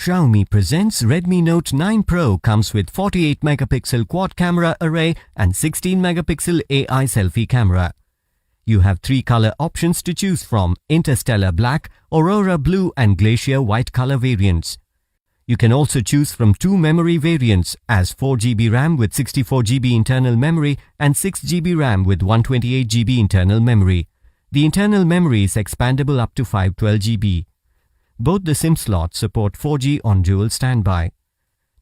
Xiaomi presents Redmi Note 9 Pro. Comes with 48 megapixel quad camera array and 16 megapixel AI selfie camera. You have 3 color options to choose from: Interstellar Black, Aurora Blue and Glacier White color variants. You can also choose from 2 memory variants as 4GB RAM with 64GB internal memory and 6GB RAM with 128GB internal memory. The internal memory is expandable up to 512GB. Both the SIM slots support 4G on dual standby.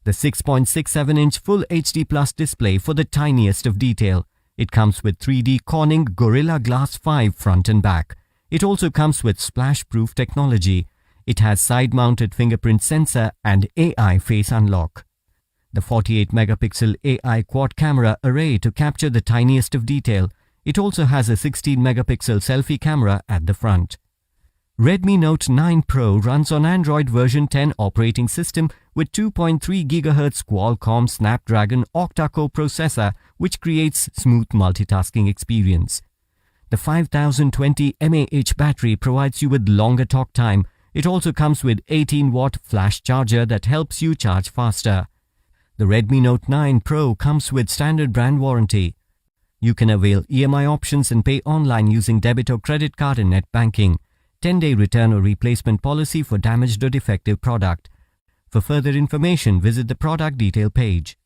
The 6.67-inch Full HD Plus display for the tiniest of detail. It comes with 3D Corning Gorilla Glass 5 front and back. It also comes with splash-proof technology. It has side-mounted fingerprint sensor and AI face unlock. The 48 megapixel AI quad camera array to capture the tiniest of detail. It also has a 16 megapixel selfie camera at the front. Redmi Note 9 Pro runs on Android version 10 operating system with 2.3 GHz Qualcomm Snapdragon octa-core processor, which creates smooth multitasking experience. The 5020 mAh battery provides you with longer talk time. It also comes with 18-watt flash charger that helps you charge faster. The Redmi Note 9 Pro comes with standard brand warranty. You can avail EMI options and pay online using debit or credit card and net banking. 10-day return or replacement policy for damaged or defective product. For further information, visit the product detail page.